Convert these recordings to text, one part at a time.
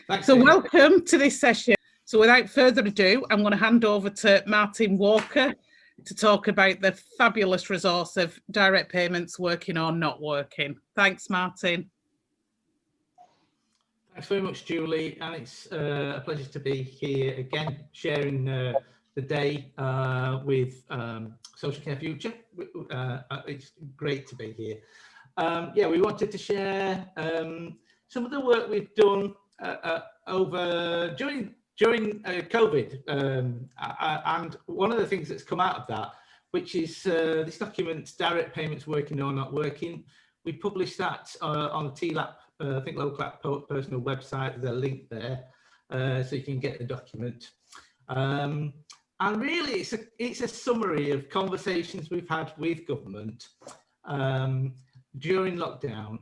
Thanks, so Dave. welcome to this session. So without further ado, I'm going to hand over to Martin Walker to talk about the fabulous resource of direct payments working or not working. Thanks, Martin. Thanks very much, Julie, and it's a pleasure to be here again, sharing the day with Social Care Future. It's great to be here. Yeah, we wanted to share some of the work we've done during COVID, and one of the things that's come out of that, which is this document, Direct Payments Working or Not Working. We published that on the TLAP, I think local app personal website. There's a link there, so you can get the document. And really, it's a summary of conversations we've had with government during lockdown,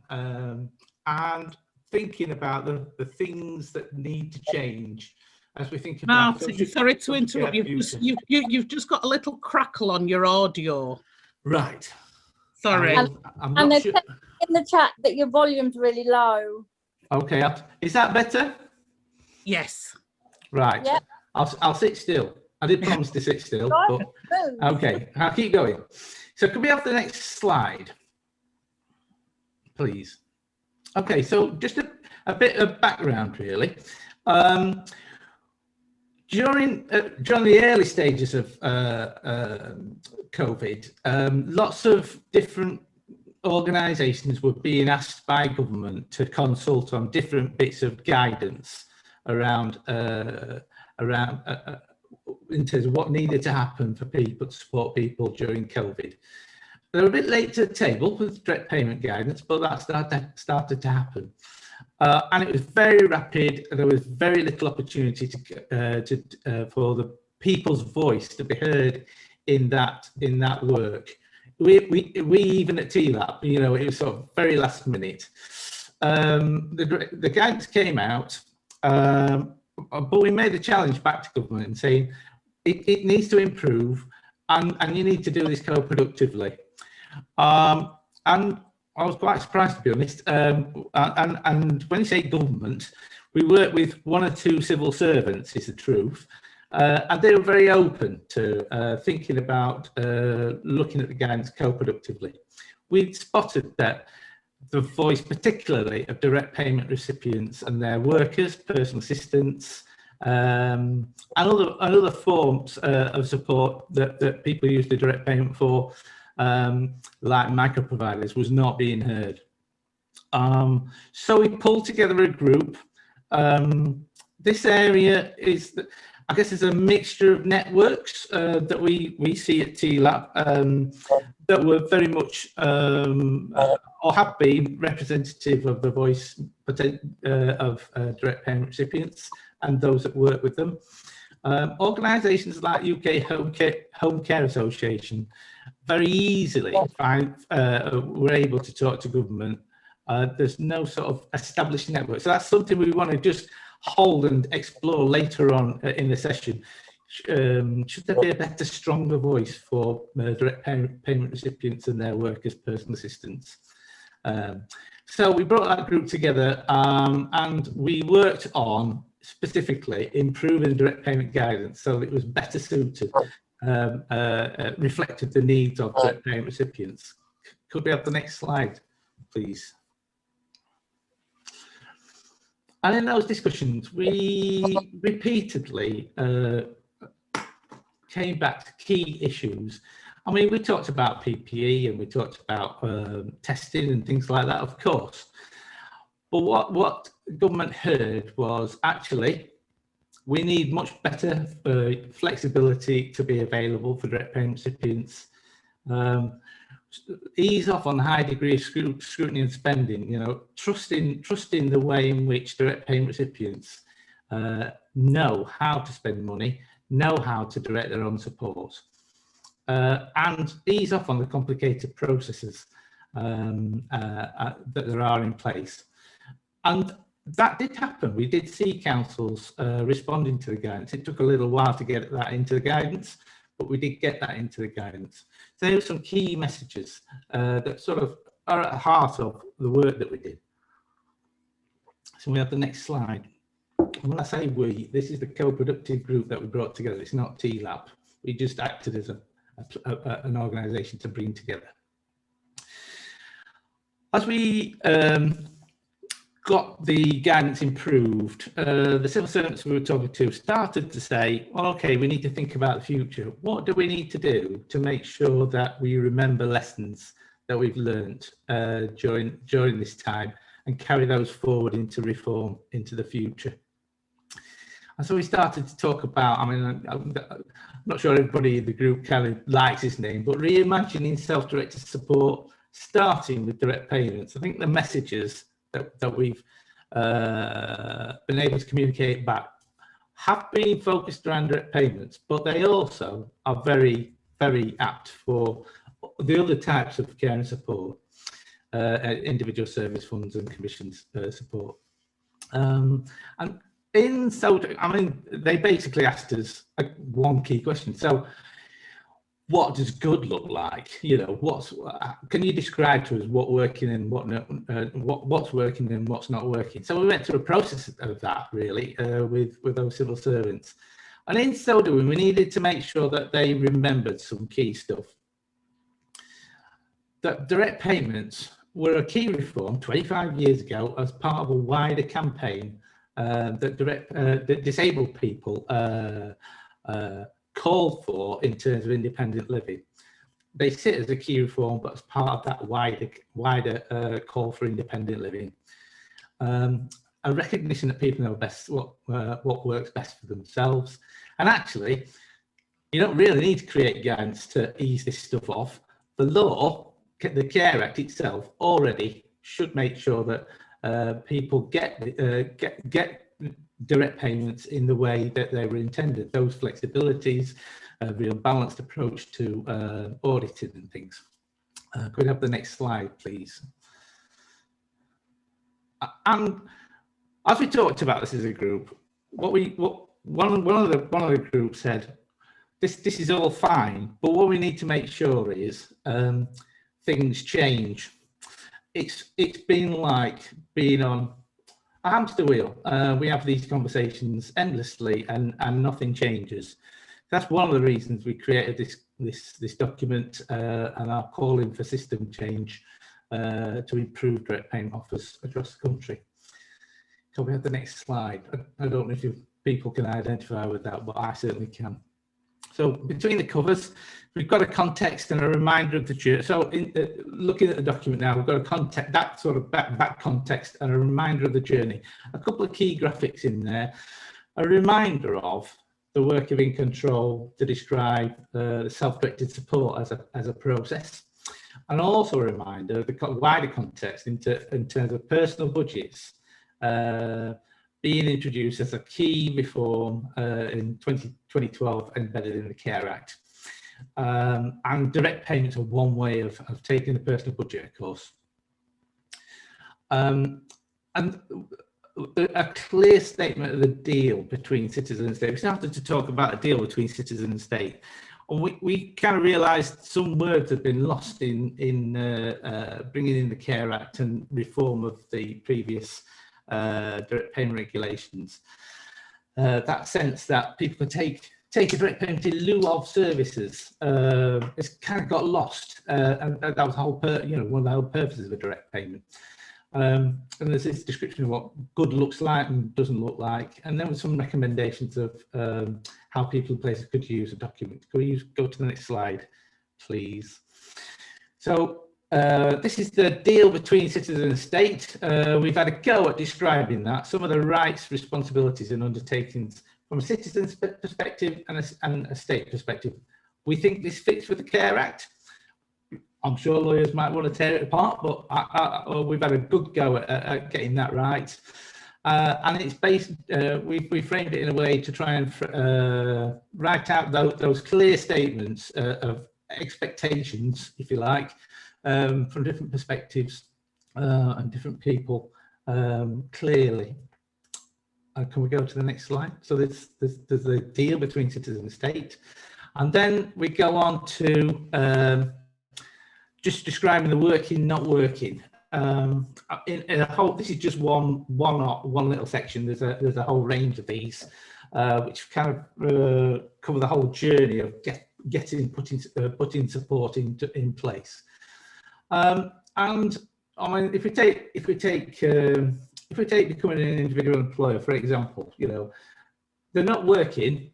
and thinking about the things that need to change as we think about. Martin, sorry to interrupt. You've just got a little crackle on your audio. Right. Sorry. I'm not sure. In the chat that your volume's really low. Okay, is that better? Yes. Right. Yep. I'll sit still. I did promise to sit still. But, okay, I'll keep going. So could we have the next slide, please? Okay, so just a bit of background, really. During the early stages of COVID, lots of different organisations were being asked by government to consult on different bits of guidance around in terms of what needed to happen for people to support people during COVID. They were a bit late to the table with direct payment guidance, but that started to happen. And it was very rapid. There was very little opportunity for the people's voice to be heard in that work. We even at TLAP, you know, it was sort of very last minute. The guidance came out, but we made a challenge back to government and saying it needs to improve, and you need to do this co-productively. And I was quite surprised, to be honest. And when you say government, we work with one or two civil servants, is the truth. And they were very open to thinking about looking at the guidance co-productively. We spotted that the voice, particularly of direct payment recipients and their workers, personal assistants, and other forms of support that people use the direct payment for, like micro providers, was not being heard. So we pulled together a group. This area is, I guess, is a mixture of networks that we see at TLAP that were very much or have been representative of the voice of direct payment recipients and those that work with them. Organisations like UK Home Care Association very easily were able to talk to government. There's no sort of established network. So that's something we want to just hold and explore later on in the session. Should there be a better, stronger voice for direct payment recipients and their workers, personal assistants? So we brought that group together and we worked on specifically improving direct payment guidance so that it was better suited, reflected the needs of direct payment recipients. Could we have the next slide, please? And in those discussions, we repeatedly came back to key issues. I mean, we talked about PPE and we talked about testing and things like that, of course. But what government heard was, actually, we need much better flexibility to be available for direct payment recipients. Ease off on the high degree of scrutiny and spending, you know, trusting the way in which direct payment recipients know how to spend money, know how to direct their own support, and ease off on the complicated processes that there are in place. And that did happen. We did see councils responding to the guidance. It took a little while to get that into the guidance, but we did get that into the guidance. So there are some key messages that sort of are at the heart of the work that we did. So we have the next slide. And when I say we, this is the co-productive group that we brought together. It's not TLAB. We just acted as an organisation to bring together. As we got the guidance improved, the civil servants we were talking to started to say, well, okay, we need to think about the future. What do we need to do to make sure that we remember lessons that we've learned during this time and carry those forward into reform into the future? And so we started to talk about, I mean, I'm not sure everybody in the group kind of likes his name, but reimagining self-directed support, starting with direct payments. I think the messages that we've been able to communicate back have been focused around direct payments, but they also are very, very apt for the other types of care and support, individual service funds and commissions support. And so, I mean, they basically asked us one key question. So, what does good look like? You know, can you describe to us what's working and what's working and what's not working? So we went through a process of that really with those civil servants, and in so doing, we needed to make sure that they remembered some key stuff. That direct payments were a key reform 25 years ago as part of a wider campaign that disabled people called for in terms of independent living. They sit as a key reform, but as part of that wider call for independent living. A recognition that people know best what works best for themselves. And actually, you don't really need to create guidance to ease this stuff off. The law, the Care Act itself, already should make sure that people get direct payments in the way that they were intended. Those flexibilities, a real balanced approach to auditing and things. Could we have the next slide, please? And as we talked about this as a group, one of the groups said, this is all fine, but what we need to make sure is things change. It's been like being on a hamster wheel. We have these conversations endlessly and nothing changes. That's one of the reasons we created this document and are calling for system change to improve direct payment offers across the country. Can we have the next slide? I don't know if people can identify with that, but I certainly can. So between the covers, we've got a context and a reminder of the journey. So looking at the document now, we've got a context, that sort of back context and a reminder of the journey. A couple of key graphics in there, a reminder of the work of In Control to describe the self-directed support as a process, and also a reminder of the wider context in terms of personal budgets being introduced as a key reform in 2012 embedded in the Care Act. And direct payments are one way of taking the personal budget, of course. And a clear statement of the deal between citizen and state. We started to talk about a deal between citizen and state. And we kind of realised some words had been lost in bringing in the Care Act and reform of the previous direct payment regulations. That sense that people could take a direct payment in lieu of services it's kind of got lost, and that was the whole one of the whole purposes of a direct payment. And there's this description of what good looks like and doesn't look like, and then with some recommendations of how people and places could use a document. Could we go to the next slide, please? So this is the deal between citizen and state. We've had a go at describing that, some of the rights, responsibilities and undertakings from a citizen's perspective and a state perspective. We think this fits with the Care Act. I'm sure lawyers might want to tear it apart, but we've had a good go at getting that right. And it's based, we framed it in a way to try and write out those clear statements of expectations, if you like, from different perspectives and different people clearly. Can we go to the next slide? So there's the deal between citizen and state. And then we go on to just describing the working, not working. in a whole, this is just one little section. There's a whole range of these, which kind of cover the whole journey of putting support in place. And I mean, if we take becoming an individual employer, for example, you know, they're not working.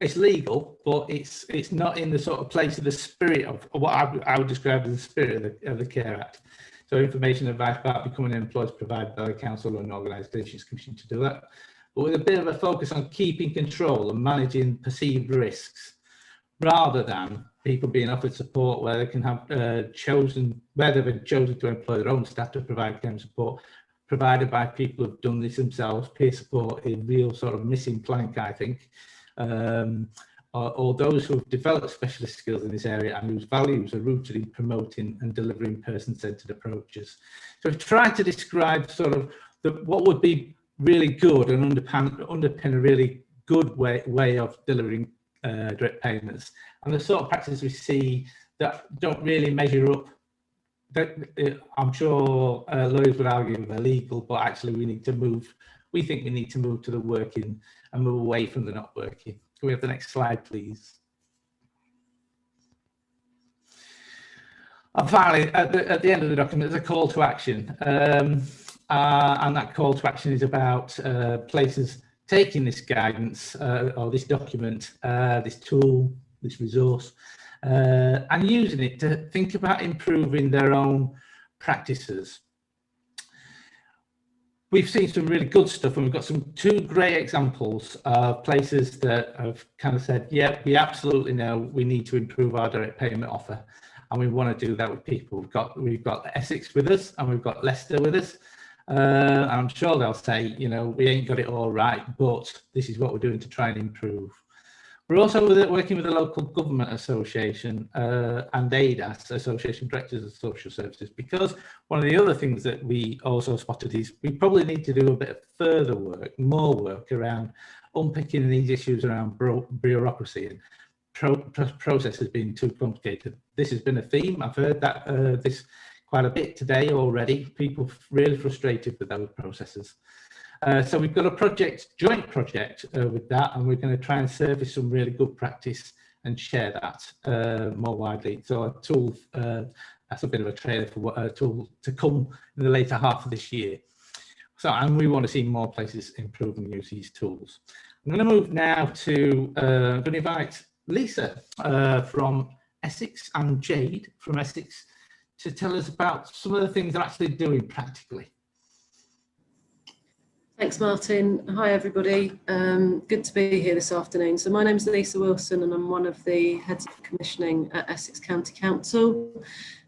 It's legal, but it's not in the sort of place of the spirit of what I would describe as the spirit of the Care Act. So information and advice about becoming an employer is provided by the council and organisations commissioned to do that, but with a bit of a focus on keeping control and managing perceived risks, rather than people being offered support where they can have they've been chosen to employ their own staff to provide care support provided by people who've done this themselves. Peer support is a real sort of missing plank, I think. Or those who have developed specialist skills in this area and whose values are rooted in promoting and delivering person-centred approaches. So I've tried to describe sort of what would be really good and underpin a really good way of delivering direct payments, and the sort of practices we see that don't really measure up. I'm sure lawyers would argue they're legal, but actually we think we need to move to the working and move away from the not working. Can we have the next slide, please? And finally, at the end of the document, there's a call to action. And that call to action is about places taking this guidance or this document, this tool, this resource, and using it to think about improving their own practices. We've seen some really good stuff, and we've got two great examples of places that have kind of said, yeah, we absolutely know we need to improve our direct payment offer, and we want to do that with people. We've got Essex with us, and we've got Leicester with us. I'm sure they'll say, you know, we ain't got it all right, but this is what we're doing to try and improve. We're also working with the local government association and ADAS, Association of Directors of Social Services, because one of the other things that we also spotted is we probably need to do a bit of further work, more work around unpicking these issues around bureaucracy and processes being too complicated. This has been a theme. I've heard that this quite a bit today already. People really frustrated with those processes. So we've got a joint project with that, and we're going to try and surface some really good practice and share that more widely. So a tool, that's a bit of a trailer for what a tool to come in the later half of this year. So, and we want to see more places improve and use these tools. I'm going to move now to, I'm going to invite Lisa from Essex and Jade from Essex to tell us about some of the things they're actually doing practically. Thanks, Martin. Hi, everybody. Good to be here this afternoon. So my name is Lisa Wilson, and I'm one of the heads of commissioning at Essex County Council.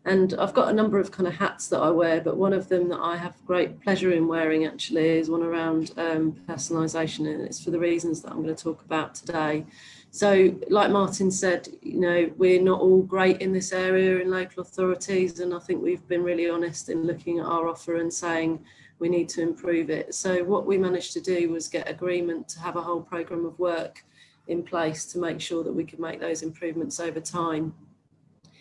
And I've got a number of kind of hats that I wear, but one of them that I have great pleasure in wearing actually is one around personalisation, and it's for the reasons that I'm going to talk about today. So like Martin said, you know, we're not all great in this area in local authorities, and I think we've been really honest in looking at our offer and saying we need to improve it. So what we managed to do was get agreement to have a whole programme of work in place to make sure that we could make those improvements over time.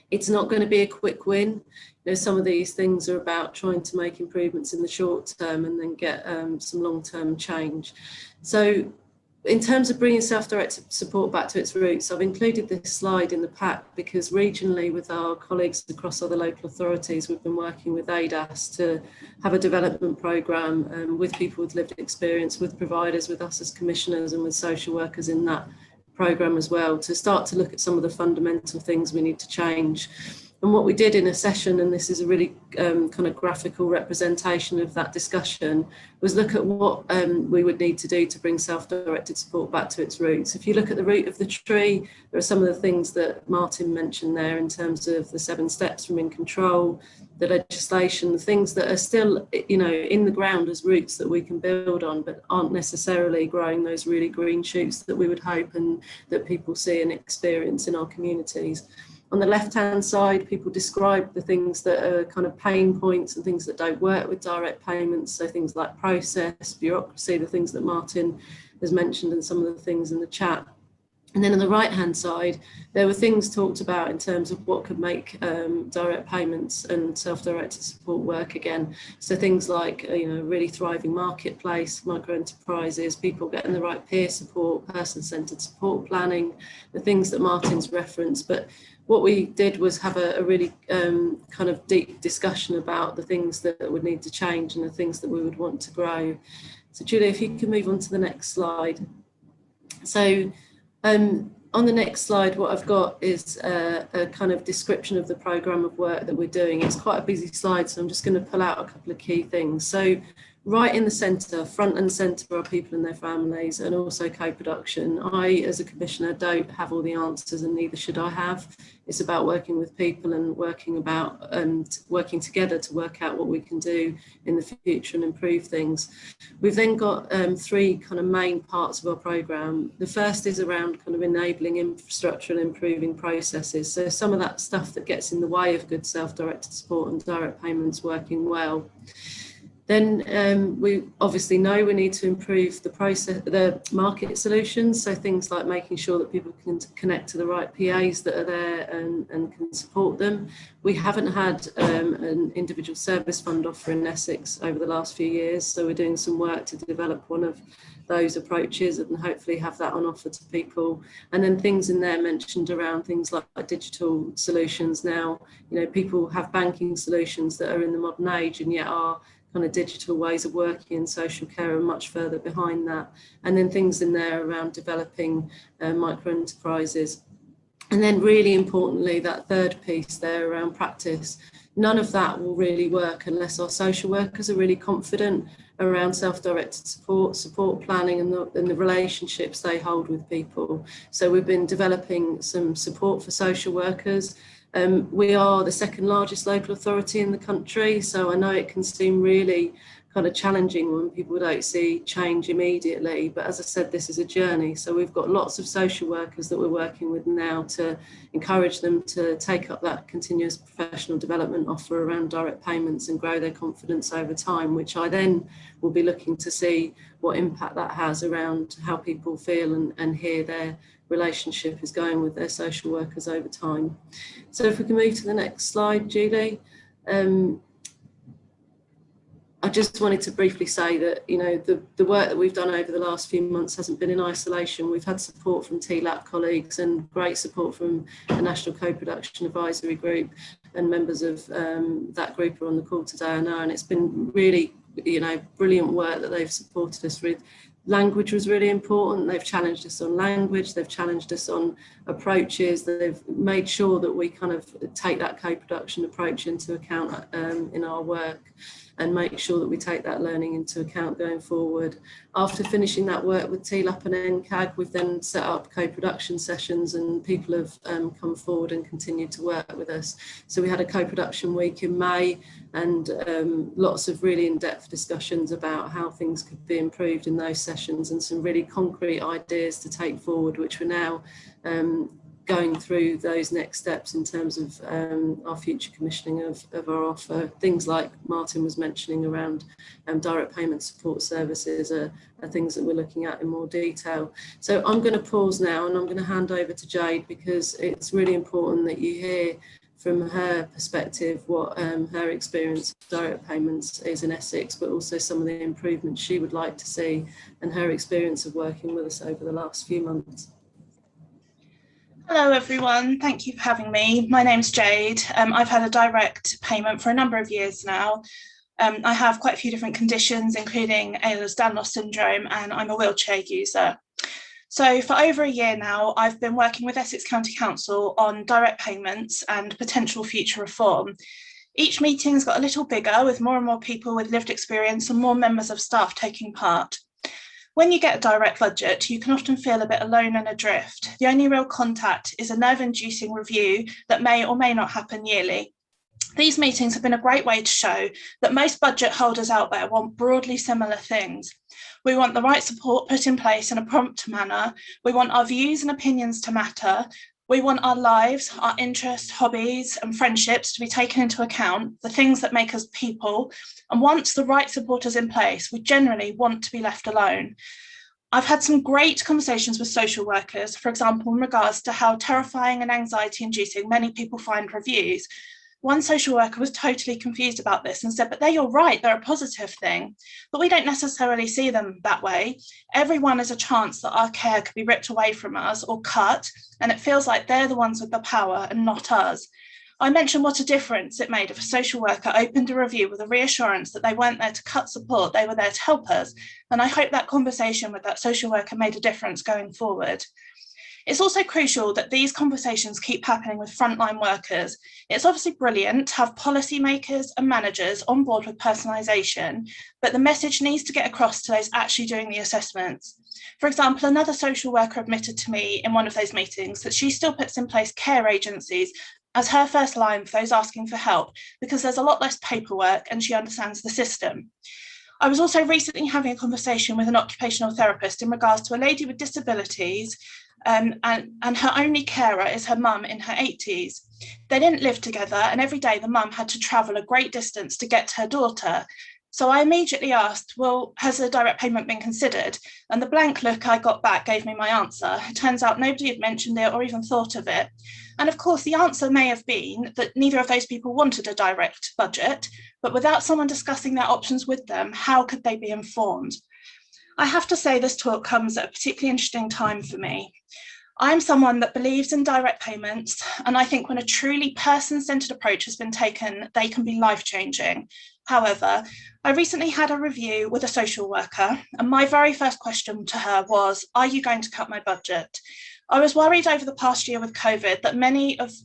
It's not going to be a quick win. You know, some of these things are about trying to make improvements in the short term and then get some long-term change. So in terms of bringing self-directed support back to its roots, I've included this slide in the pack because regionally with our colleagues across other local authorities, we've been working with ADAS to have a development programme with people with lived experience, with providers, with us as commissioners and with social workers in that programme as well, to start to look at some of the fundamental things we need to change. And what we did in a session, and this is a really kind of graphical representation of that discussion, was look at what we would need to do to bring self-directed support back to its roots. If you look at the root of the tree, there are some of the things that Martin mentioned there in terms of the 7 steps from in control, the legislation, the things that are still, you know, in the ground as roots that we can build on, but aren't necessarily growing those really green shoots that we would hope and that people see and experience in our communities. On the left-hand side, people describe the things that are kind of pain points and things that don't work with direct payments. So things like process, bureaucracy, the things that Martin has mentioned and some of the things in the chat. And then on the right-hand side, there were things talked about in terms of what could make direct payments and self-directed support work again. So things like, really thriving marketplace, micro-enterprises, people getting the right peer support, person-centered support planning, the things that Martin's referenced. But what we did was have a really kind of deep discussion about the things that would need to change and the things that we would want to grow. So Julia, if you can move on to the next slide. So on the next slide, what I've got is a kind of description of the programme of work that we're doing. It's quite a busy slide, so I'm just going to pull out a couple of key things. So right in the centre, front and centre, are people and their families, and also co-production. I, as a commissioner, don't have all the answers, and neither should I have. It's about working with people and working together to work out what we can do in the future and improve things. We've then got three kind of main parts of our programme. The first is around kind of enabling infrastructure and improving processes. So some of that stuff that gets in the way of good self-directed support and direct payments working well. Then we obviously know we need to improve the market solutions. So things like making sure that people can connect to the right PAs that are there and can support them. We haven't had an individual service fund offer in Essex over the last few years. So we're doing some work to develop one of those approaches and hopefully have that on offer to people. And then things in there mentioned around things like digital solutions. Now, people have banking solutions that are in the modern age and yet are kind of digital ways of working in social care are much further behind that. And then things in there around developing micro enterprises. And then really importantly, that third piece there around practice. None of that will really work unless our social workers are really confident around self-directed support planning and the relationships they hold with people. So we've been developing some support for social workers. We are the second largest local authority in the country, so I know it can seem really kind of challenging when people don't see change immediately. But as I said, this is a journey. So we've got lots of social workers that we're working with now to encourage them to take up that continuous professional development offer around direct payments and grow their confidence over time, which I then will be looking to see what impact that has around how people feel and hear their relationship is going with their social workers over time. So if we can move to the next slide, Julie. I just wanted to briefly say that, the work that we've done over the last few months hasn't been in isolation. We've had support from TLAP colleagues and great support from the National Co-Production Advisory Group, and members of that group are on the call today, I know, and it's been really, brilliant work that they've supported us with. Language was really important. They've challenged us on language. They've challenged us on approaches. They've made sure that we kind of take that co-production approach into account in our work and make sure that we take that learning into account going forward. After finishing that work with TLAP and NCAG, we've then set up co-production sessions and people have come forward and continued to work with us. So we had a co-production week in May and lots of really in-depth discussions about how things could be improved in those sessions and some really concrete ideas to take forward, which we're now going through those next steps in terms of our future commissioning of our offer. Things like Martin was mentioning around direct payment support services are things that we're looking at in more detail. So I'm going to pause now and I'm going to hand over to Jade, because it's really important that you hear from her perspective what her experience of direct payments is in Essex, but also some of the improvements she would like to see and her experience of working with us over the last few months. Hello everyone, thank you for having me. My name's Jade. I've had a direct payment for a number of years now. I have quite a few different conditions, including Ehlers-Danlos syndrome, and I'm a wheelchair user. So for over a year now, I've been working with Essex County Council on direct payments and potential future reform. Each meeting's got a little bigger, with more and more people with lived experience and more members of staff taking part. When you get a direct budget, you can often feel a bit alone and adrift. The only real contact is a nerve-inducing review that may or may not happen yearly. These meetings have been a great way to show that most budget holders out there want broadly similar things. We want the right support put in place in a prompt manner. We want our views and opinions to matter. We want our lives, our interests, hobbies and friendships to be taken into account, the things that make us people. And once the right support is in place, we generally want to be left alone. I've had some great conversations with social workers, for example, in regards to how terrifying and anxiety-inducing many people find reviews. One social worker was totally confused about this and said, but you're right, they're a positive thing. But we don't necessarily see them that way. Everyone has a chance that our care could be ripped away from us or cut, and it feels like they're the ones with the power and not us. I mentioned what a difference it made if a social worker opened a review with a reassurance that they weren't there to cut support, they were there to help us. And I hope that conversation with that social worker made a difference going forward. It's also crucial that these conversations keep happening with frontline workers. It's obviously brilliant to have policymakers and managers on board with personalisation, but the message needs to get across to those actually doing the assessments. For example, another social worker admitted to me in one of those meetings that she still puts in place care agencies as her first line for those asking for help because there's a lot less paperwork and she understands the system. I was also recently having a conversation with an occupational therapist in regards to a lady with disabilities and her only carer is her mum in her 80s. They didn't live together and every day the mum had to travel a great distance to get to her daughter. So I immediately asked, well, has a direct payment been considered? And the blank look I got back gave me my answer. It turns out nobody had mentioned it or even thought of it. And of course, the answer may have been that neither of those people wanted a direct budget, but without someone discussing their options with them, how could they be informed? I have to say this talk comes at a particularly interesting time for me. I'm someone that believes in direct payments, and I think when a truly person-centered approach has been taken, they can be life-changing. However, I recently had a review with a social worker, and my very first question to her was, are you going to cut my budget? I was worried over the past year with COVID that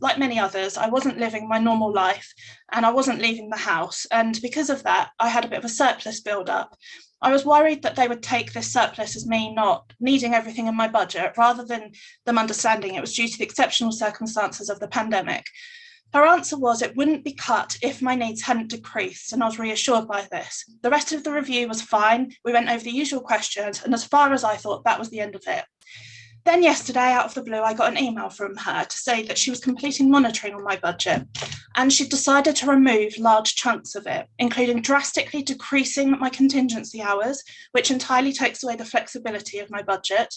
like many others, I wasn't living my normal life and I wasn't leaving the house. And because of that, I had a bit of a surplus build up. I was worried that they would take this surplus as me not needing everything in my budget rather than them understanding it was due to the exceptional circumstances of the pandemic. Her answer was it wouldn't be cut if my needs hadn't decreased, and I was reassured by this. The rest of the review was fine. We went over the usual questions, and as far as I thought, that was the end of it. Then yesterday, out of the blue, I got an email from her to say that she was completing monitoring on my budget and she'd decided to remove large chunks of it, including drastically decreasing my contingency hours, which entirely takes away the flexibility of my budget,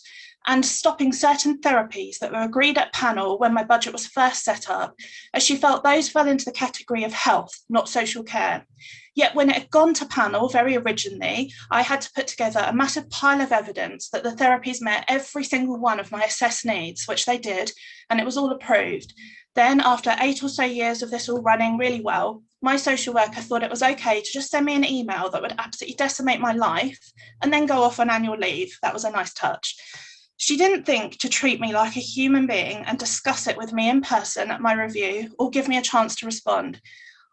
and stopping certain therapies that were agreed at panel when my budget was first set up, as she felt those fell into the category of health, not social care. Yet when it had gone to panel very originally, I had to put together a massive pile of evidence that the therapies met every single one of my assessed needs, which they did, and it was all approved. Then, after 8 or so years of this all running really well, my social worker thought it was okay to just send me an email that would absolutely decimate my life and then go off on annual leave. That was a nice touch. She didn't think to treat me like a human being and discuss it with me in person at my review or give me a chance to respond.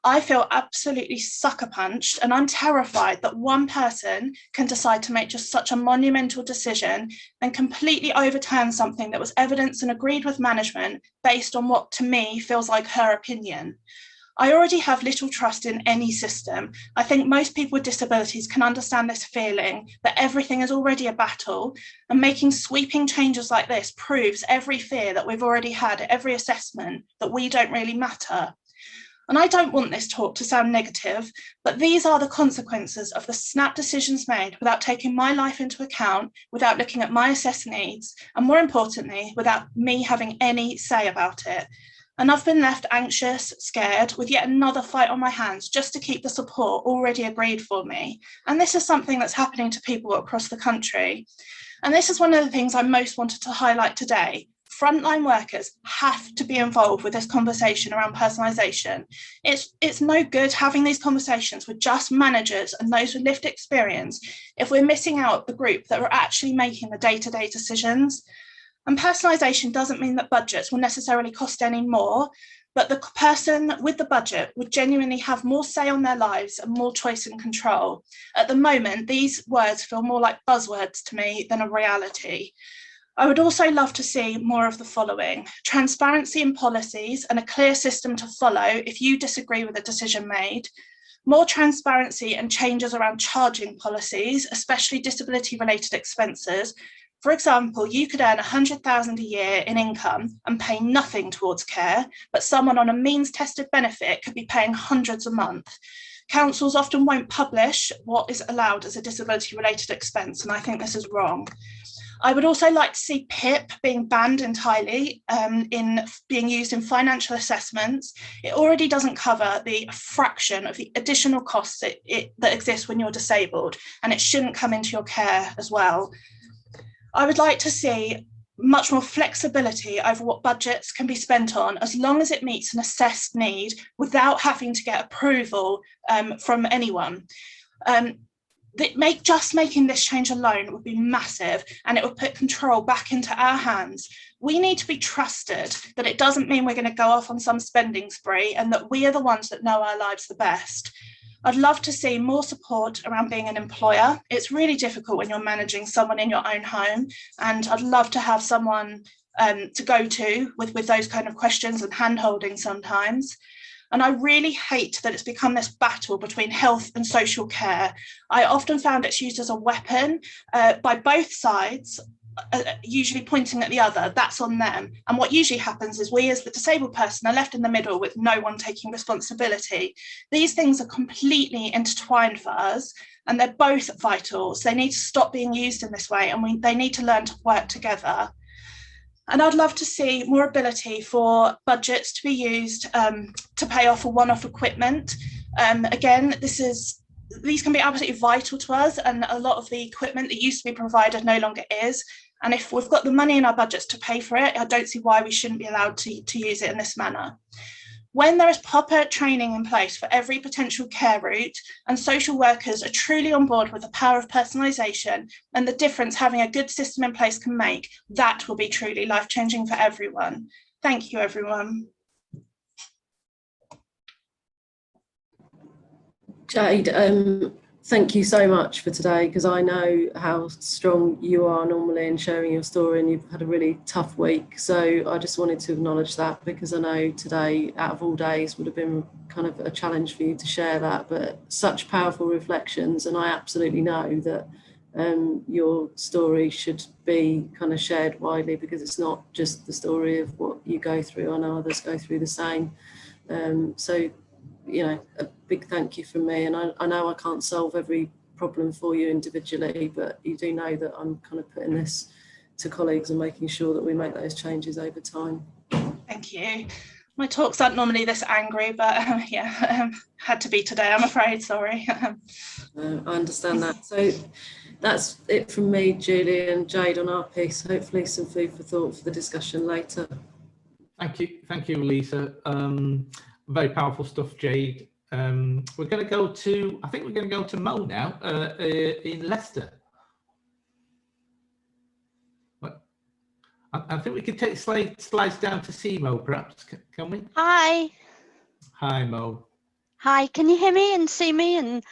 I feel absolutely sucker punched, and I'm terrified that one person can decide to make just such a monumental decision and completely overturn something that was evidenced and agreed with management based on what to me feels like her opinion. I already have little trust in any system. I think most people with disabilities can understand this feeling that everything is already a battle, and making sweeping changes like this proves every fear that we've already had at every assessment that we don't really matter. And I don't want this talk to sound negative, but these are the consequences of the snap decisions made without taking my life into account, without looking at my assessed needs, and more importantly, without me having any say about it. And I've been left anxious, scared, with yet another fight on my hands just to keep the support already agreed for me. And this is something that's happening to people across the country. And this is one of the things I most wanted to highlight today. Frontline workers have to be involved with this conversation around personalisation. It's no good having these conversations with just managers and those with lived experience if we're missing out the group that are actually making the day-to-day decisions. And personalisation doesn't mean that budgets will necessarily cost any more, but the person with the budget would genuinely have more say on their lives and more choice and control. At the moment, these words feel more like buzzwords to me than a reality. I would also love to see more of the following: transparency in policies and a clear system to follow if you disagree with a decision made, more transparency and changes around charging policies, especially disability-related expenses. For example, you could earn 100,000 a year in income and pay nothing towards care, but someone on a means-tested benefit could be paying hundreds a month. Councils often won't publish what is allowed as a disability related expense, and I think this is wrong. I would also like to see PIP being banned entirely in being used in financial assessments. It already doesn't cover the fraction of the additional costs that exist when you're disabled, and it shouldn't come into your care as well. I would like to see much more flexibility over what budgets can be spent on, as long as it meets an assessed need without having to get approval from anyone. Just making this change alone would be massive, and it would put control back into our hands. We need to be trusted that it doesn't mean we're going to go off on some spending spree, and that we are the ones that know our lives the best. I'd love to see more support around being an employer. It's really difficult when you're managing someone in your own home, and I'd love to have someone to go to with those kind of questions and hand-holding sometimes. And I really hate that it's become this battle between health and social care. I often found it's used as a weapon by both sides, usually pointing at the other. That's on them. And what usually happens is we as the disabled person are left in the middle with no one taking responsibility. These things are completely intertwined for us, and they're both vital. So they need to stop being used in this way, and they need to learn to work together. And I'd love to see more ability for budgets to be used to pay off for one-off equipment. Again, these can be absolutely vital to us, and a lot of the equipment that used to be provided no longer is. And if we've got the money in our budgets to pay for it, I don't see why we shouldn't be allowed to use it in this manner. When there is proper training in place for every potential care route, and social workers are truly on board with the power of personalisation and the difference having a good system in place can make, that will be truly life-changing for everyone. Thank you, everyone. Jade, thank you so much for today, because I know how strong you are normally in sharing your story, and you've had a really tough week. So I just wanted to acknowledge that, because I know today, out of all days, would have been kind of a challenge for you to share that, but such powerful reflections. And I absolutely know that your story should be kind of shared widely, because it's not just the story of what you go through. I know others go through the same. So, you know, a big thank you from me. And I know I can't solve every problem for you individually, but you do know that I'm kind of putting this to colleagues and making sure that we make those changes over time. Thank you. My talks aren't normally this angry, but had to be today, I'm afraid, sorry. I understand that. So that's it from me, Julie and Jade, on our piece. Hopefully some food for thought for the discussion later. Thank you, Lisa. Very powerful stuff, Jade. We're going to go to, I think we're going to go to Mo now in Leicester. I think we could take slides down to see Mo, perhaps, can we? Hi. Hi, Mo. Hi, can you hear me and see me? And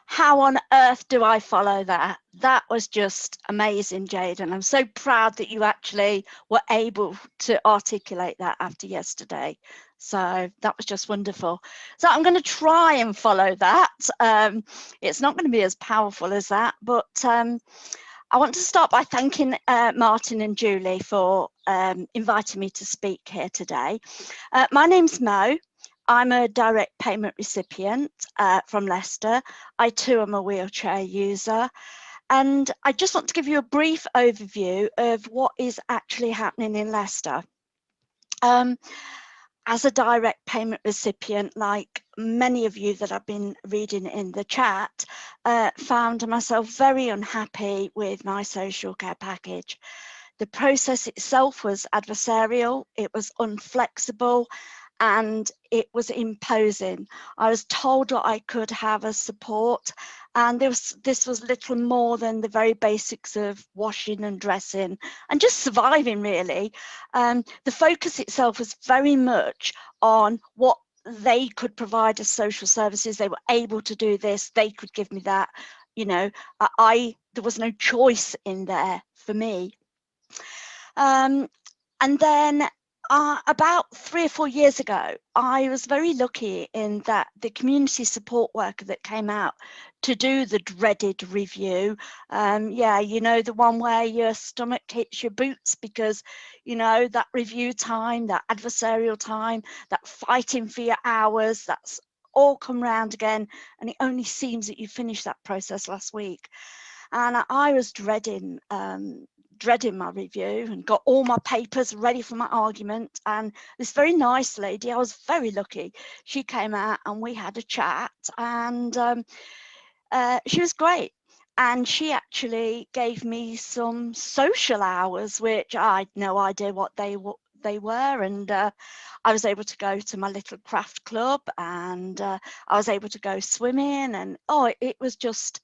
how on earth do I follow that? That was just amazing, Jade. And I'm so proud that you actually were able to articulate that after yesterday. So that was just wonderful. So I'm going to try and follow that. It's not going to be as powerful as that, but I want to start by thanking Martin and Julie for inviting me to speak here today. My name's Mo. I'm a direct payment recipient from Leicester. I too am a wheelchair user. And I just want to give you a brief overview of what is actually happening in Leicester. As a direct payment recipient, like many of you that I've been reading in the chat, found myself very unhappy with my social care package. The process itself was adversarial, it was unflexible, and it was imposing. I was told that I could have a support, and this was little more than the very basics of washing and dressing and just surviving, really. The focus itself was very much on what they could provide as social services. They were able to do this, they could give me that. You know, there was no choice in there for me. And then about 3 or 4 years ago, I was very lucky in that the community support worker that came out to do the dreaded review, you know, the one where your stomach hits your boots because, you know, that review time, that adversarial time, that fighting for your hours, that's all come round again, and it only seems that you finished that process last week. And I was dreading my review and got all my papers ready for my argument. And this very nice lady, I was very lucky, she came out and we had a chat, and she was great. And she actually gave me some social hours, which I had no idea what they were. And I was able to go to my little craft club, and I was able to go swimming. And oh, it was just,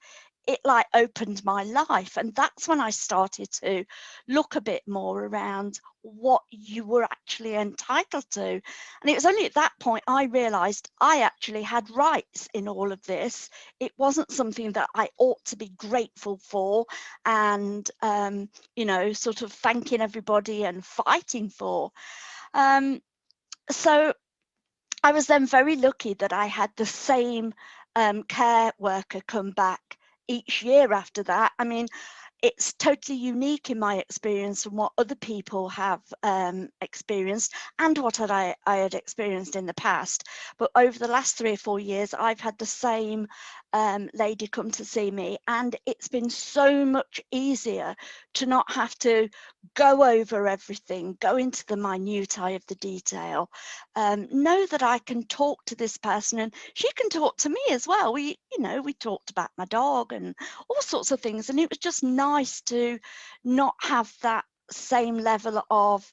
it like opened my life. And that's when I started to look a bit more around what you were actually entitled to. And it was only at that point I realized I actually had rights in all of this. It wasn't something that I ought to be grateful for and you know, sort of thanking everybody and fighting for. So I was then very lucky that I had the same care worker come back each year after that. I mean, it's totally unique in my experience from what other people have experienced and what I had experienced in the past. But over the last 3 or 4 years, I've had the same lady come to see me, and it's been so much easier to not have to go over everything, go into the minutiae of the detail, know that I can talk to this person and she can talk to me as well. We talked about my dog and all sorts of things, and it was just nice to not have that same level of,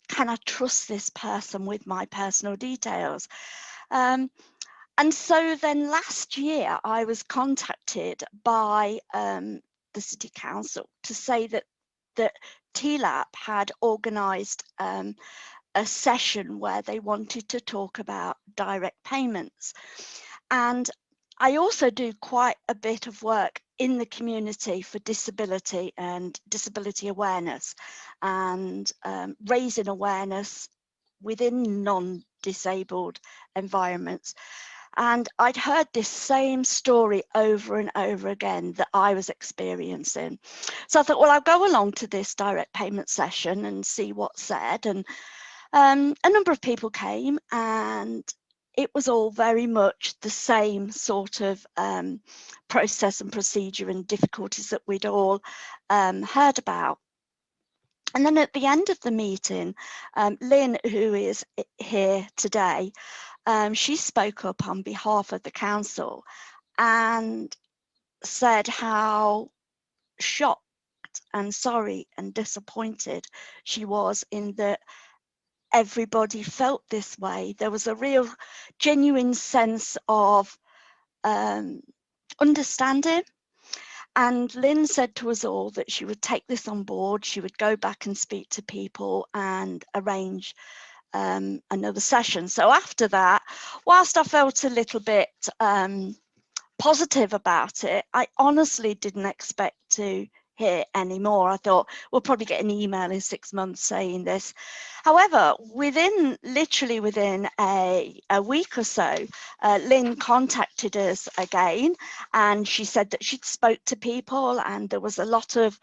can I trust this person with my personal details? And so then last year I was contacted by the City Council to say that TLAP had organised a session where they wanted to talk about direct payments. And I also do quite a bit of work in the community for disability and disability awareness, and raising awareness within non-disabled environments. And I'd heard this same story over and over again that I was experiencing. So I thought, well, I'll go along to this direct payment session and see what's said. And a number of people came, and it was all very much the same sort of process and procedure and difficulties that we'd all heard about. And then at the end of the meeting, Lynn, who is here today, she spoke up on behalf of the council and said how shocked and sorry and disappointed she was in that everybody felt this way. There was a real genuine sense of understanding. And Lynn said to us all that she would take this on board. She would go back and speak to people and arrange another session. So after that, whilst I felt a little bit positive about it, I honestly didn't expect to hear any more. I thought we'll probably get an email in 6 months saying this. However, literally within a week or so, Lynn contacted us again, and she said that she'd spoke to people, and there was a lot of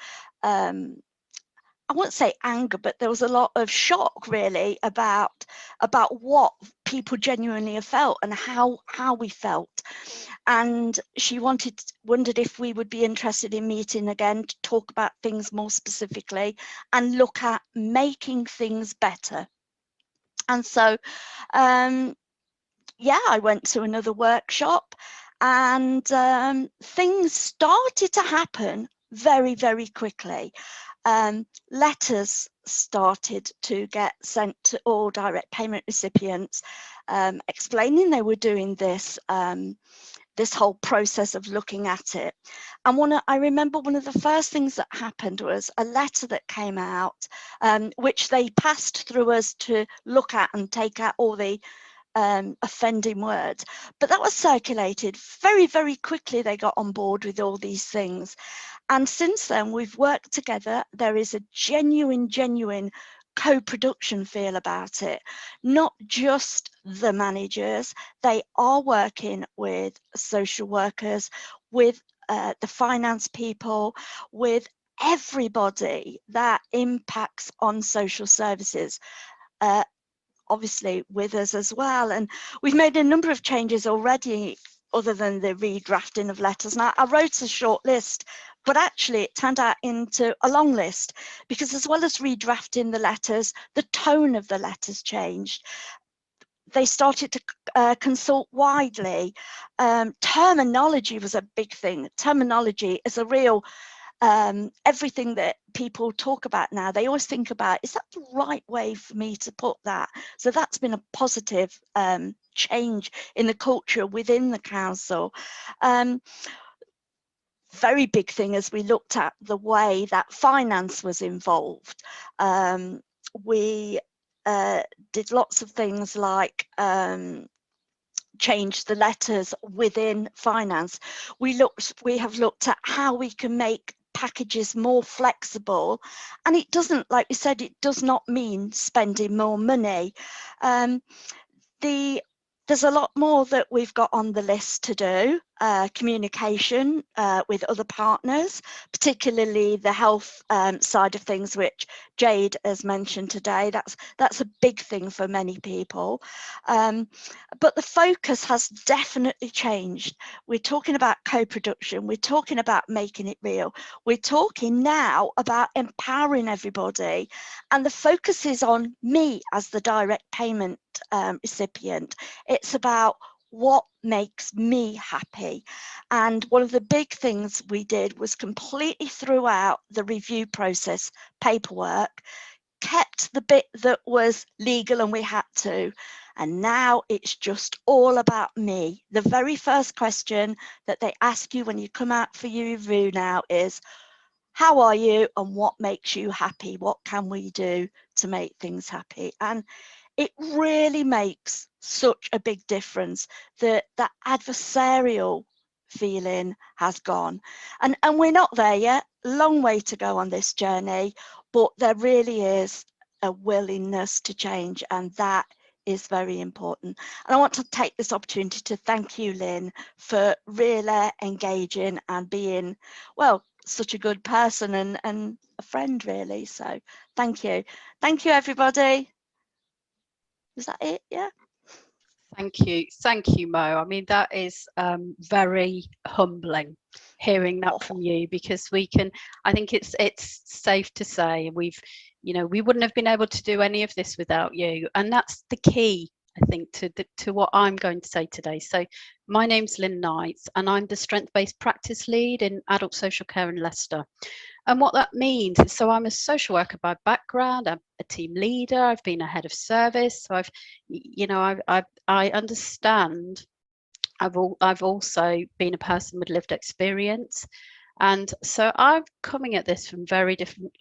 I won't say anger, but there was a lot of shock really about what people genuinely have felt and how we felt. And she wondered if we would be interested in meeting again to talk about things more specifically and look at making things better. And so, yeah, I went to another workshop, and things started to happen very, very quickly. Letters started to get sent to all direct payment recipients, explaining they were doing this this whole process of looking at it. And I remember one of the first things that happened was a letter that came out, which they passed through us to look at and take out all the offending words, but that was circulated very, very quickly. They got on board with all these things, and since then we've worked together. There is a genuine co-production feel about it. Not just the managers, they are working with social workers, with the finance people, with everybody that impacts on social services. obviously with us as well. And we've made a number of changes already other than the redrafting of letters. Now, I wrote a short list, but actually it turned out into a long list, because as well as redrafting the letters, the tone of the letters changed. They started to consult widely. Terminology was a big thing. Terminology is a real everything that people talk about now, they always think about, is that the right way for me to put that? So that's been a positive change in the culture within the council. Very big thing as we looked at the way that finance was involved. We did lots of things like change the letters within finance. We have looked at how we can make packages more flexible, and it doesn't, like we said, it does not mean spending more money. There's a lot more that we've got on the list to do. Communication with other partners, particularly the health side of things, which Jade has mentioned today. That's a big thing for many people. But the focus has definitely changed. We're talking about co-production. We're talking about making it real. We're talking now about empowering everybody. And the focus is on me as the direct payment recipient. It's about what makes me happy. And one of the big things we did was completely throughout the review process paperwork, kept the bit that was legal and we had to. And now it's just all about me. The very first question that they ask you when you come out for your review now is, how are you and what makes you happy? What can we do to make things happy? And it really makes such a big difference that that adversarial feeling has gone. And we're not there yet, long way to go on this journey, but there really is a willingness to change, and that is very important. And I want to take this opportunity to thank you, Lynn, for really engaging and being, well, such a good person and a friend, really. So thank you. Thank you, everybody. Is that it? Yeah. Thank you, Mo. I mean, that is very humbling hearing that from you, because we can, I think it's safe to say we wouldn't have been able to do any of this without you, and that's the key, I think, to what I'm going to say today. So my name's Lynn Knights, and I'm the strength-based practice lead in adult social care in Leicester. And what that means is, so I'm a social worker by background, I'm a team leader, I've been a head of service, so I understand. I've also been a person with lived experience, and so I'm coming at this from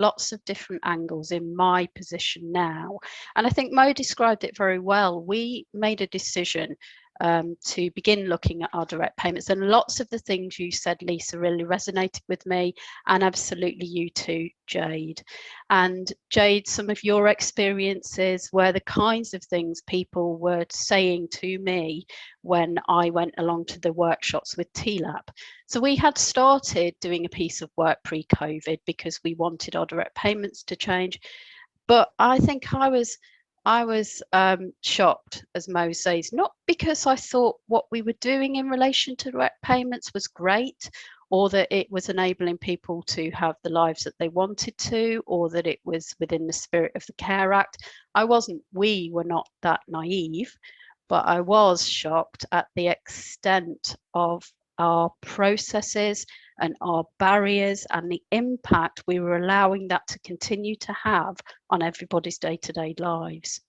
lots of different angles in my position now. And I think Mo described it very well. We made a decision to begin looking at our direct payments, and lots of the things you said, Lisa, really resonated with me, and absolutely you too, Jade. And Jade, some of your experiences were the kinds of things people were saying to me when I went along to the workshops with TLAP. So we had started doing a piece of work pre-COVID because we wanted our direct payments to change, but I think I was shocked, as Mo says, not because I thought what we were doing in relation to direct payments was great, or that it was enabling people to have the lives that they wanted to, or that it was within the spirit of the Care Act. We were not that naive, but I was shocked at the extent of our processes and our barriers and the impact we were allowing that to continue to have on everybody's day-to-day lives.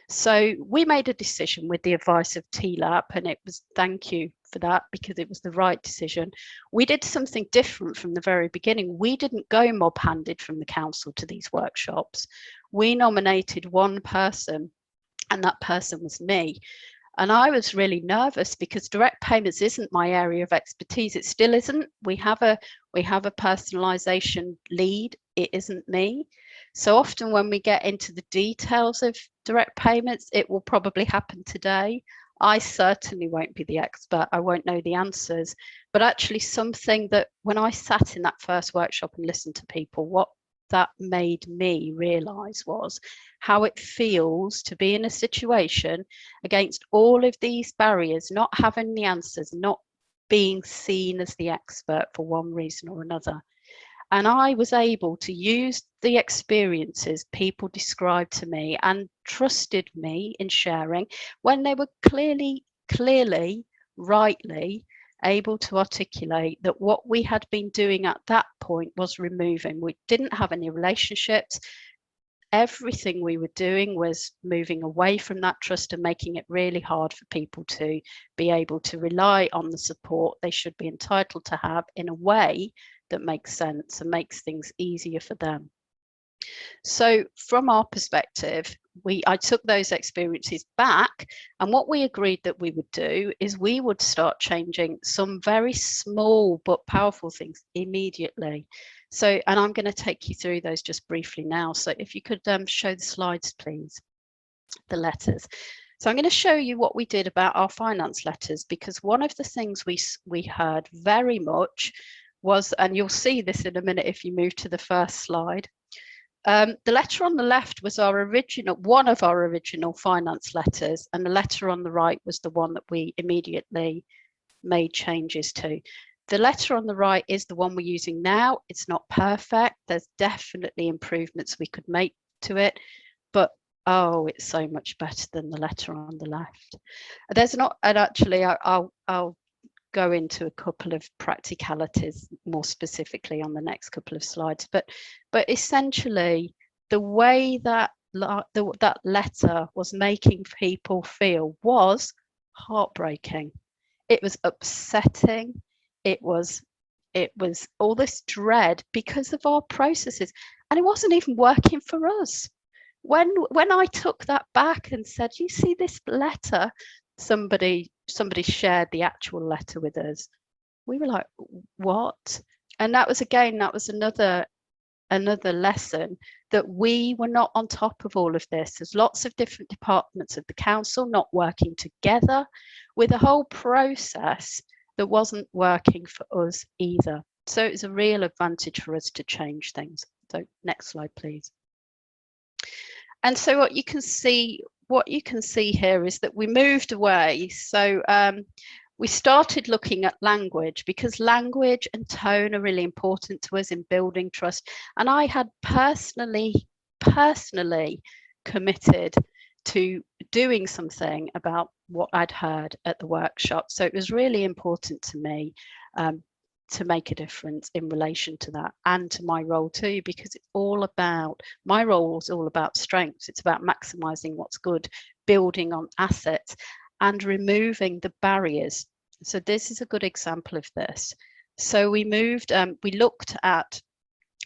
So we made a decision with the advice of TLAP, and it was, thank you for that, because it was the right decision. We did something different from the very beginning. We didn't go mob-handed from the council to these workshops. We nominated one person, and that person was me. And I was really nervous because direct payments isn't my area of expertise. It still isn't. We have a personalization lead. It isn't me. So often when we get into the details of direct payments, it will probably happen today. I certainly won't be the expert. I won't know the answers. But actually something that when I sat in that first workshop and listened to people, what that made me realise was how it feels to be in a situation against all of these barriers, not having the answers, not being seen as the expert for one reason or another. And I was able to use the experiences people described to me and trusted me in sharing when they were clearly, rightly able to articulate that what we had been doing at that point was removing. We didn't have any relationships. Everything we were doing was moving away from that trust and making it really hard for people to be able to rely on the support they should be entitled to have in a way that makes sense and makes things easier for them. So from our perspective, I took those experiences back, and what we agreed that we would do is we would start changing some very small but powerful things immediately. So, and I'm going to take you through those just briefly now. So if you could show the slides, please, the letters. So I'm going to show you what we did about our finance letters, because one of the things we heard very much was, and you'll see this in a minute if you move to the first slide, the letter on the left was one of our original finance letters, and the letter on the right was the one that we immediately made changes to. The letter on the right is the one we're using now. It's not perfect. There's definitely improvements we could make to it, but oh, it's so much better than the letter on the left. There's not, and actually I'll go into a couple of practicalities more specifically on the next couple of slides, but essentially the way that that letter was making people feel was heartbreaking. It was upsetting. It was all this dread because of our processes, and it wasn't even working for us. When I took that back and said, you see this letter, somebody shared the actual letter with us, we were like, what? And that was another lesson, that we were not on top of all of this. There's lots of different departments of the council not working together with a whole process that wasn't working for us either. So it's a real advantage for us to change things. So next slide, please. And so what you can see here is that we moved away. So we started looking at language, because language and tone are really important to us in building trust. And I had personally committed to doing something about what I'd heard at the workshop. So it was really important to me to make a difference in relation to that, and to my role too, because my role is all about strengths. It's about maximizing what's good, building on assets, and removing the barriers. So this is a good example of this. So we looked at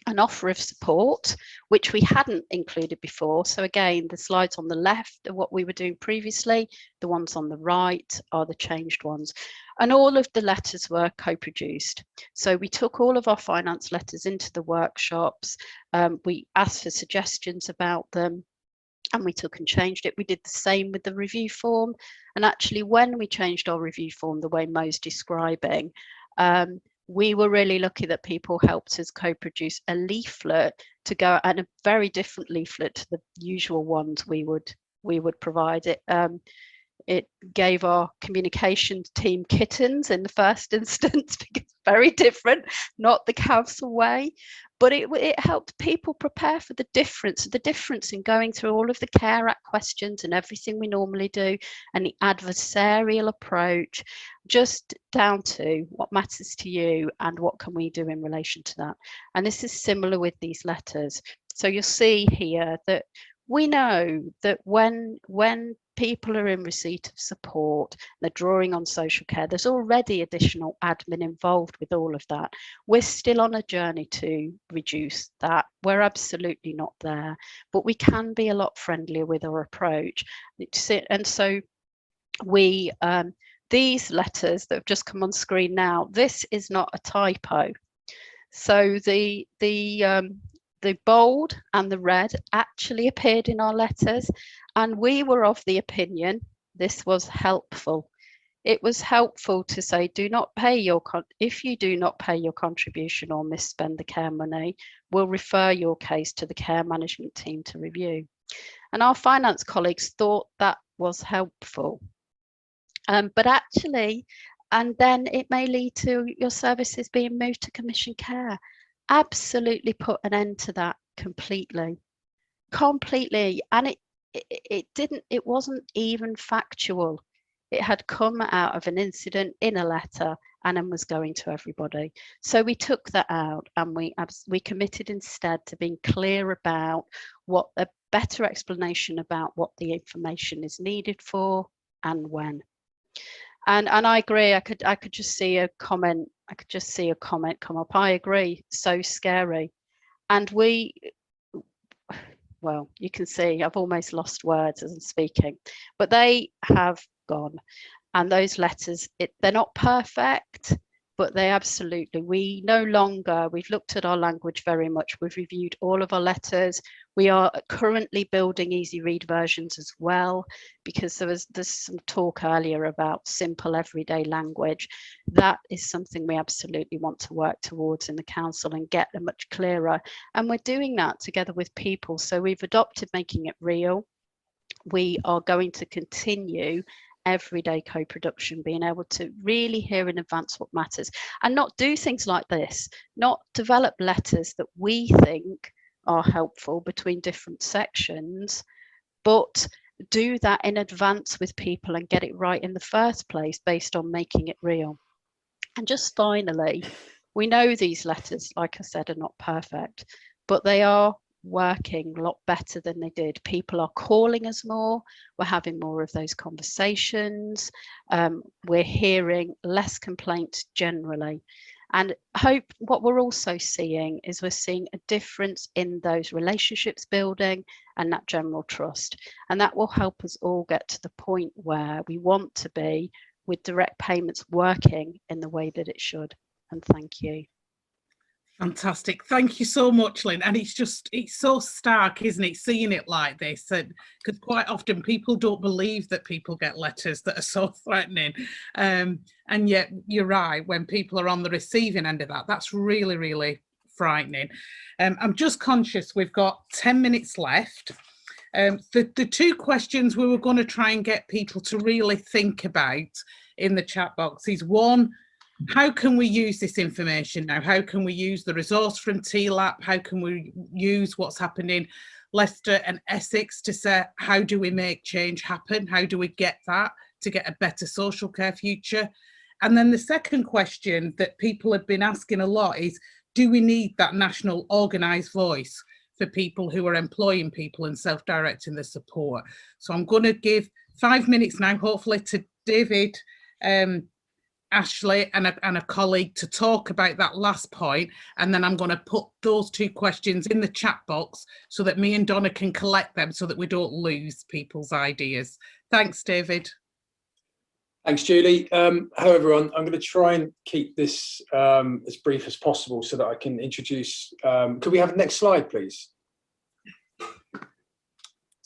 an offer of support, which we hadn't included before. So again, the slides on the left are what we were doing previously. The ones on the right are the changed ones. And all of the letters were co-produced. So we took all of our finance letters into the workshops. We asked for suggestions about them, and we took and changed it. We did the same with the review form. And actually, when we changed our review form the way Mo's describing, we were really lucky that people helped us co-produce a leaflet to go, and a very different leaflet to the usual ones we would provide. It gave our communications team kittens in the first instance, because very different, not the council way. But it helped people prepare for the difference in going through all of the Care Act questions and everything we normally do, and the adversarial approach, just down to what matters to you and what can we do in relation to that. And this is similar with these letters. So you'll see here that we know that when people are in receipt of support, they're drawing on social care, there's already additional admin involved with all of that. We're still on a journey to reduce that. We're absolutely not there, but we can be a lot friendlier with our approach. And so these letters that have just come on screen now, this is not a typo. So the bold and the red actually appeared in our letters, and we were of the opinion this was helpful. it was helpful to say, do not pay your if you do not pay your contribution or misspend the care money, we'll refer your case to the care management team to review. And our finance colleagues thought that was helpful. But actually, and then it may lead to your services being moved to commission care. Absolutely put an end to that completely. And it wasn't even factual. It had come out of an incident in a letter and then was going to everybody. So we took that out, and we committed instead to being clear about what a better explanation about what the information is needed for and when. And I agree. I could just see a comment. I could just see a comment come up. I agree. So scary. And well, you can see I've almost lost words as I'm speaking, but they have gone. And those letters, they're not perfect, but they absolutely, we've looked at our language very much. We've reviewed all of our letters. We are currently building easy read versions as well, because there's some talk earlier about simple everyday language. That is something we absolutely want to work towards in the council and get them much clearer. And we're doing that together with people. So we've adopted making it real. We are going to continue everyday co-production, being able to really hear in advance what matters, and not do things like this, not develop letters that we think are helpful between different sections, but do that in advance with people and get it right in the first place based on making it real. And just finally, we know these letters, like I said, are not perfect, but they are working a lot better than they did. People are calling us more. We're having more of those conversations. We're hearing less complaints generally. And hope what we're also seeing is we're seeing a difference in those relationships building and that general trust. And that will help us all get to the point where we want to be, with direct payments working in the way that it should. And thank you. Fantastic. Thank you so much, Lynn. And it's so stark, isn't it, seeing it like this? Because quite often people don't believe that people get letters that are so threatening. And yet you're right, when people are on the receiving end of that, that's really, really frightening. I'm just conscious we've got 10 minutes left. The two questions we were going to try and get people to really think about in the chat box is, one, how can we use this information now? How can we use the resource from TLAP? How can we use what's happened in Leicester and Essex to say, how do we make change happen? How do we get that to get a better social care future? And then the second question that people have been asking a lot is, do we need that national organised voice for people who are employing people and self-directing the support? So I'm going to give 5 minutes now, hopefully, to David, Ashley and a colleague to talk about that last point, and then I'm going to put those two questions in the chat box so that me and Donna can collect them so that we don't lose people's ideas. Thanks, David. Thanks, Julie. Hello, everyone. I'm going to try and keep this as brief as possible so that I can introduce. Could we have the next slide, please?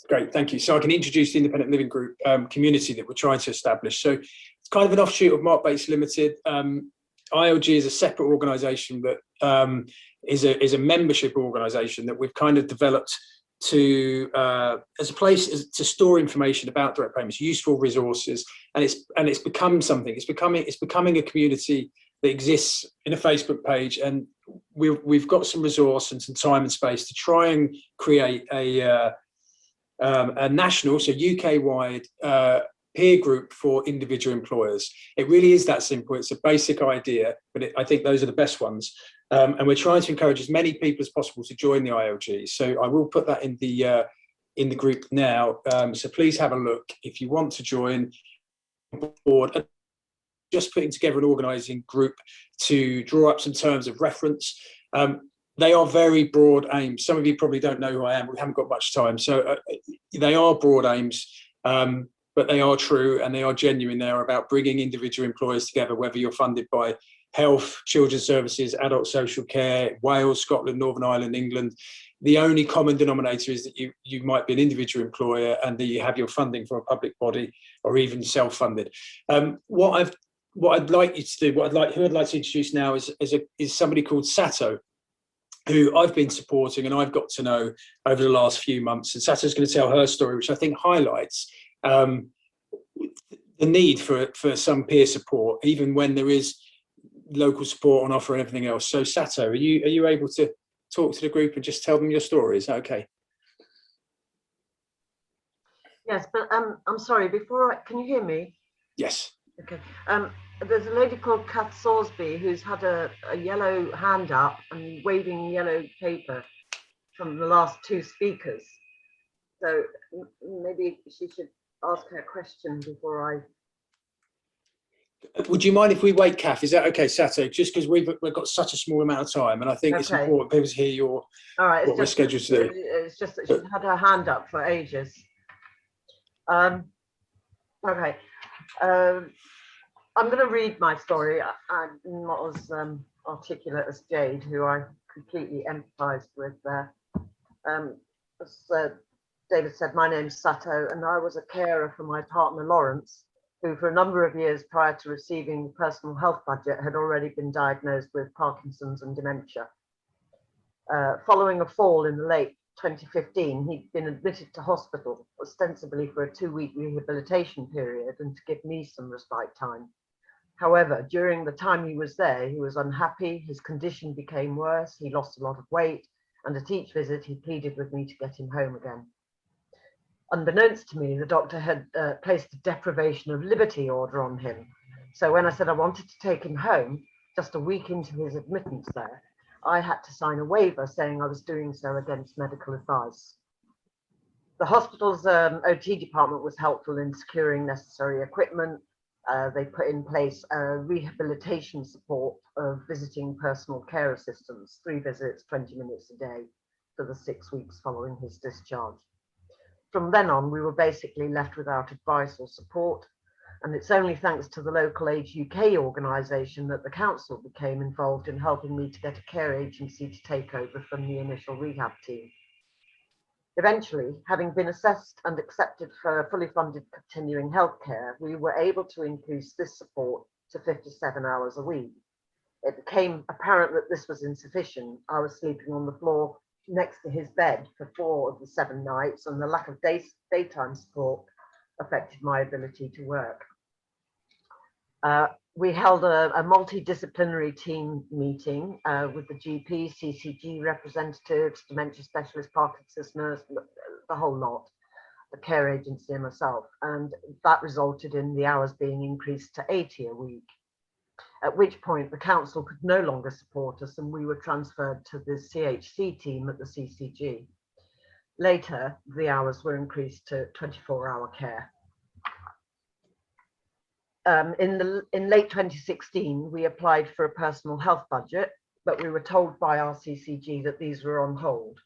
Great, thank you. So I can introduce the independent living group community that we're trying to establish. So it's kind of an offshoot of Mark Bates Limited. ILG is a separate organisation that is a membership organisation that we've kind of developed to as a place to store information about direct payments, useful resources, and it's become something. It's becoming a community that exists in a Facebook page, and we've got some resource and some time and space to try and create a national, so UK-wide peer group for individual employers. It really is that simple. It's a basic idea, but I think those are the best ones. And we're trying to encourage as many people as possible to join the ILG. So I will put that in the group now. So please have a look if you want to join board. Just putting together an organising group to draw up some terms of reference. They are very broad aims. Some of you probably don't know who I am. We haven't got much time. So they are broad aims, but they are true and they are genuine. They are about bringing individual employers together, whether you're funded by health, children's services, adult social care, Wales, Scotland, Northern Ireland, England. the only common denominator is that you might be an individual employer and that you have your funding from a public body or even self-funded. What I'd like you to do, who I'd like to introduce now is somebody called Sato, who I've been supporting and I've got to know over the last few months. And Sato's going to tell her story, which I think highlights the need for some peer support, even when there is local support on offer and everything else. So Sato, are you able to talk to the group and just tell them your story? Is that okay? Yes, but I'm sorry, can you hear me? Yes. Okay. There's a lady called Kath Sorsby who's had a yellow hand up and waving yellow paper from the last two speakers. So maybe she should ask her question before Would you mind if we wait, Kath? Is that okay, Sato? Just because we've got such a small amount of time, and I think it's important people to hear what we're scheduled to do. It's just that she's had her hand up for ages. Okay. I'm going to read my story. I'm not as articulate as Jade, who I completely empathised with there. As David said, my name's Sato, and I was a carer for my partner Lawrence, who for a number of years prior to receiving the personal health budget had already been diagnosed with Parkinson's and dementia. Following a fall in the late 2015, he'd been admitted to hospital, ostensibly for a 2-week rehabilitation period and to give me some respite time. However, during the time he was there, he was unhappy, his condition became worse, he lost a lot of weight, and at each visit he pleaded with me to get him home again. Unbeknownst to me, the doctor had placed a deprivation of liberty order on him. So when I said I wanted to take him home, just a week into his admittance there, I had to sign a waiver saying I was doing so against medical advice. The hospital's OT department was helpful in securing necessary equipment. They put in place a rehabilitation support of visiting personal care assistants, 3 visits, 20 minutes a day for the 6 weeks following his discharge. From then on, we were basically left without advice or support. And it's only thanks to the Local Age UK organisation that the council became involved in helping me to get a care agency to take over from the initial rehab team. Eventually, having been assessed and accepted for fully funded continuing healthcare, we were able to increase this support to 57 hours a week. It became apparent that this was insufficient. I was sleeping on the floor next to his bed for 4 of the 7 nights, and the lack of daytime support affected my ability to work. We held a multidisciplinary team meeting with the GP, CCG representatives, dementia specialists, Parkinson's nurse, the whole lot, the care agency and myself. And that resulted in the hours being increased to 80 a week, at which point the council could no longer support us and we were transferred to the CHC team at the CCG. Later, the hours were increased to 24-hour care. In late 2016, we applied for a personal health budget, but we were told by our CCG that these were on hold.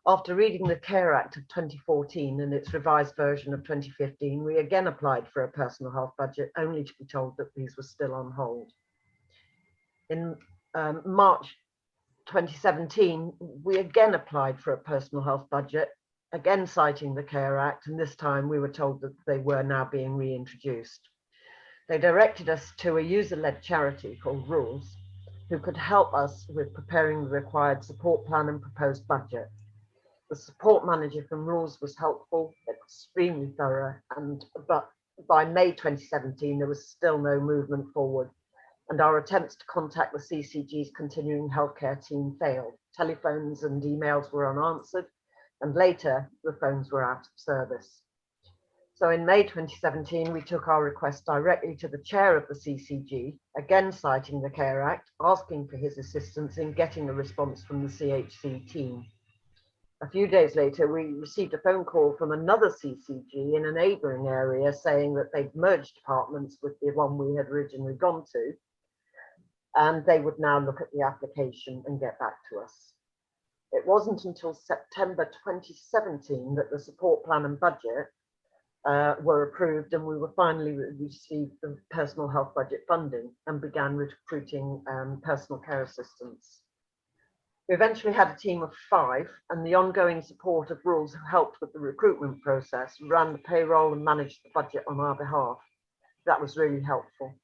After reading the Care Act of 2014 and its revised version of 2015, we again applied for a personal health budget, only to be told that these were still on hold. In March 2017, we again applied for a personal health budget, again citing the Care Act, and this time we were told that they were now being reintroduced. They directed us to a user-led charity called Rules, who could help us with preparing the required support plan and proposed budget. The support manager from Rules was helpful, extremely thorough, but by May 2017, there was still no movement forward, and our attempts to contact the CCG's continuing healthcare team failed. Telephones and emails were unanswered, and later the phones were out of service. So in May 2017, we took our request directly to the chair of the CCG, again citing the Care Act, asking for his assistance in getting a response from the CHC team. A few days later, we received a phone call from another CCG in a neighbouring area saying that they'd merged departments with the one we had originally gone to, and they would now look at the application and get back to us. It wasn't until September 2017 that the support plan and budget were approved, and we were finally received the personal health budget funding and began recruiting personal care assistants. We eventually had a team of 5, and the ongoing support of Rules who helped with the recruitment process, ran the payroll and managed the budget on our behalf. That was really helpful.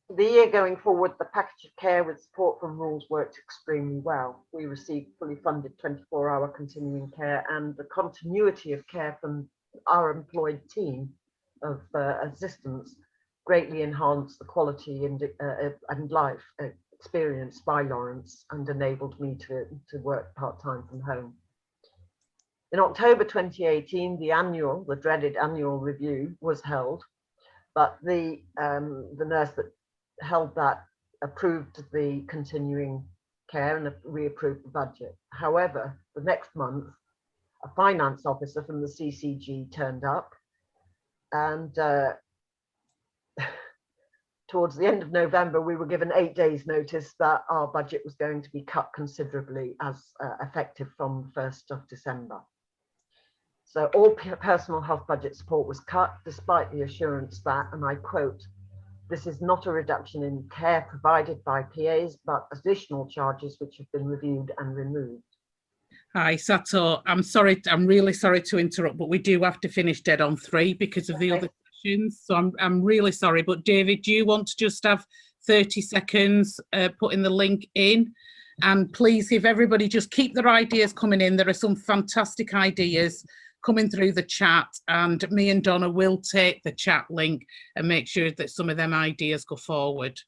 For the year going forward, the package of care with support from Rules worked extremely well. We received fully funded 24-hour continuing care, and the continuity of care from our employed team of assistants greatly enhanced the quality and life experienced by Lawrence and enabled me to work part-time from home. In October 2018, the dreaded annual review was held, but the nurse that held that approved the continuing care and reapproved the budget. However, the next month, a finance officer from the CCG turned up, and towards the end of November, we were given 8 days notice that our budget was going to be cut considerably as effective from the 1st of December. So all personal health budget support was cut, despite the assurance that, and I quote, "This is not a reduction in care provided by PAs, but additional charges which have been reviewed and removed." Hi, Sato. I'm sorry, I'm really sorry to interrupt, but we do have to finish dead on 3 because of the other questions. So I'm really sorry. But David, do you want to just have 30 seconds putting the link in? And please, if everybody just keep their ideas coming in, there are some fantastic ideas coming through the chat, and me and Donna will take the chat link and make sure that some of them ideas go forward.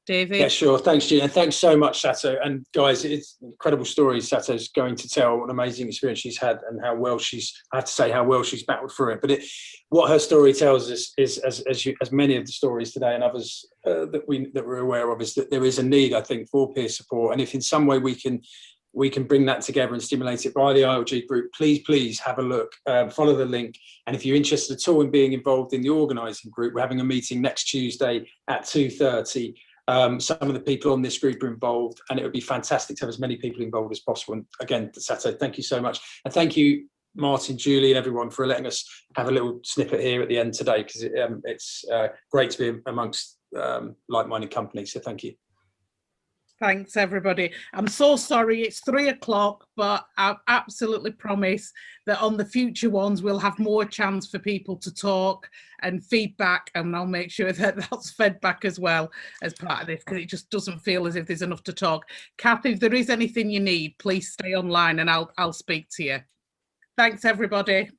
David? Yeah, sure. Thanks, Gina. Thanks so much, Sato. And guys, it's incredible stories Sato's going to tell, what an amazing experience she's had and how well I have to say, how well she's battled through it. But what her story tells us is, as many of the stories today and others that we're aware of, is that there is a need, I think, for peer support. And if in some way we can bring that together and stimulate it by the ILG group, please have a look, follow the link. And if you're interested at all in being involved in the organising group, we're having a meeting next Tuesday at 2:30. Some of the people on this group are involved, and it would be fantastic to have as many people involved as possible. And again, Sato, thank you so much. And thank you, Martin, Julie, and everyone for letting us have a little snippet here at the end today, because it's great to be amongst like-minded companies. So thank you. Thanks, everybody. I'm so sorry it's 3 o'clock, but I absolutely promise that on the future ones, we'll have more chance for people to talk and feedback, and I'll make sure that that's fed back as well as part of this, because it just doesn't feel as if there's enough to talk. Kath, if there is anything you need, please stay online and I'll speak to you. Thanks, everybody.